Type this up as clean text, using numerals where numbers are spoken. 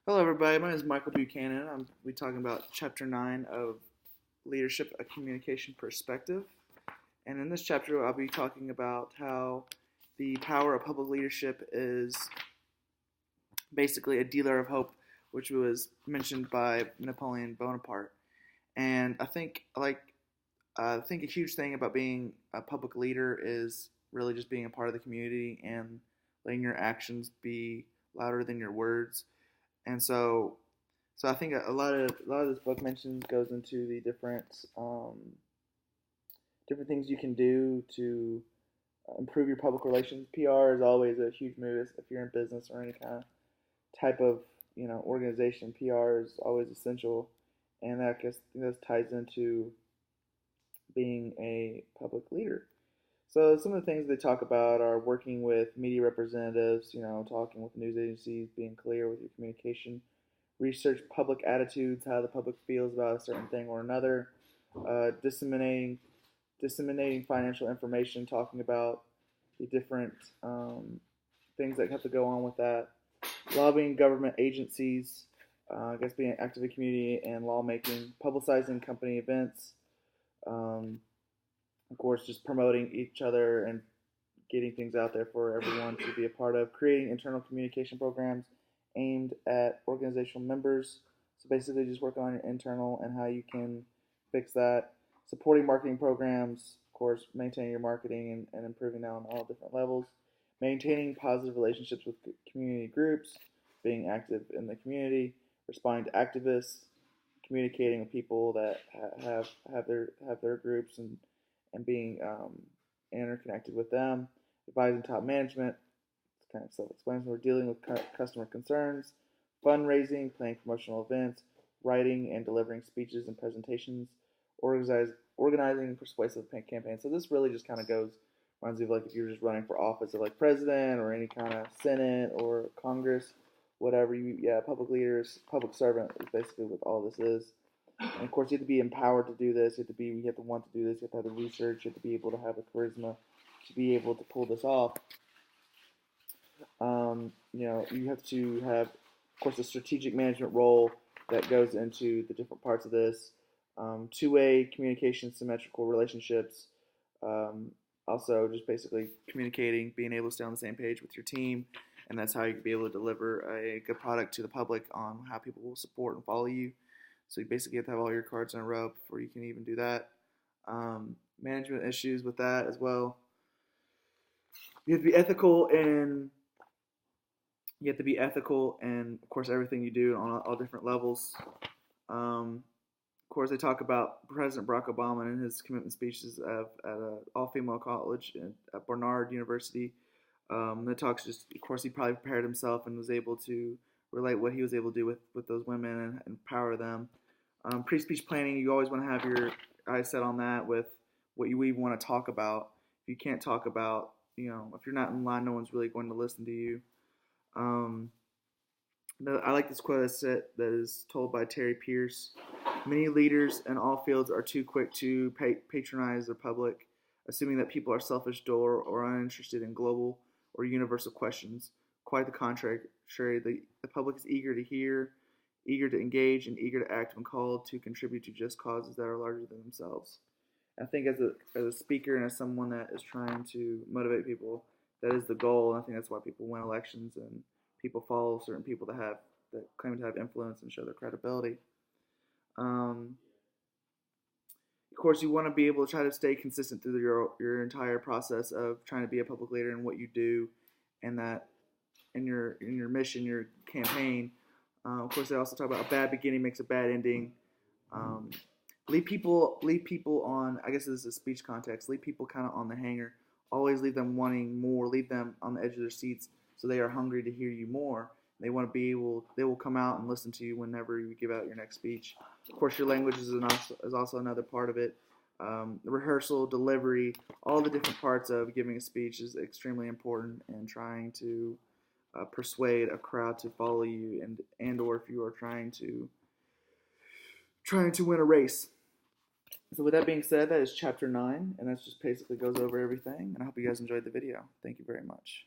Hello, everybody. My name is Michael Buchanan. I'll be talking about Chapter 9 of Leadership, a Communication Perspective. And in this chapter, I'll be talking about how the power of public leadership is basically a dealer of hope, which was mentioned by Napoleon Bonaparte. And I think a huge thing about being a public leader is really just being a part of the community and letting your actions be louder than your words. And so I think a lot of this book mentions goes into the different things you can do to improve your public relations. PR is always a huge move if you're in business or any kind of type of organization. PR is always essential, and I guess this ties into being a public leader. So some of the things they talk about are working with media representatives, talking with news agencies, being clear with your communication, research public attitudes, how the public feels about a certain thing or another, disseminating financial information, talking about the different things that have to go on with that, lobbying government agencies, I guess being active in community and lawmaking, publicizing company events, um, of course, just promoting each other and getting things out there for everyone to be a part of, creating internal communication programs aimed at organizational members. So basically, just working on your internal and how you can fix that. Supporting marketing programs, of course, maintaining your marketing and improving that on all different levels. Maintaining positive relationships with community groups, being active in the community, responding to activists, communicating with people that have their groups and being interconnected with them, advising top management. It's kind of self-explanatory. We're dealing with customer concerns, fundraising, planning promotional events, writing and delivering speeches and presentations, organizing persuasive campaigns. So this really just kind of reminds me of like if you're just running for office of like president or any kind of senate or Congress, whatever. Public leaders, public servant is basically what all this is. And of course, you have to be empowered to do this. You have to want to do this. You have to have the research. You have to be able to have the charisma to be able to pull this off. You have to have, of course, a strategic management role that goes into the different parts of this. Two-way communication, symmetrical relationships. Um, Also, just basically communicating, being able to stay on the same page with your team, and that's how you can be able to deliver a good product to the public on how people will support and follow you. So you basically have to have all your cards in a row before you can even do that. Management issues with that as well. You have to be ethical and of course everything you do on all different levels. Of course, they talk about President Barack Obama and his commitment speeches at an all-female college at Barnard University. That talks just, of course, he probably prepared himself and was able to relate what he was able to do with those women and empower them. Pre-speech planning, you always want to have your eyes set on that with what you even want to talk about. If you can't talk about, if you're not in line, no one's really going to listen to you. Um, I like this quote that is told by Terry Pierce. Many leaders in all fields are too quick to patronize their public, assuming that people are selfish, dull, or uninterested in global or universal questions. Quite the contrary, the public is eager to hear, eager to engage, and eager to act when called to contribute to just causes that are larger than themselves. I think as a speaker and as someone that is trying to motivate people, that is the goal. And I think that's why people win elections and people follow certain people that claim to have influence and show their credibility. Um, of course, you want to be able to try to stay consistent through your entire process of trying to be a public leader and what you do, and that in your mission, your campaign. Of course, they also talk about a bad beginning makes a bad ending. Um, leave people on. I guess this is a speech context. Leave people kind of on the hanger. Always leave them wanting more. Leave them on the edge of their seats so they are hungry to hear you more. They want to be able. They will come out and listen to you whenever you give out your next speech. Of course, your language is also another part of it. The rehearsal, delivery, all the different parts of giving a speech is extremely important, and trying to persuade a crowd to follow you, and or if you are trying to win a race. So with that being said, that is chapter 9, and that just basically goes over everything. And I hope you guys enjoyed the video. Thank you very much.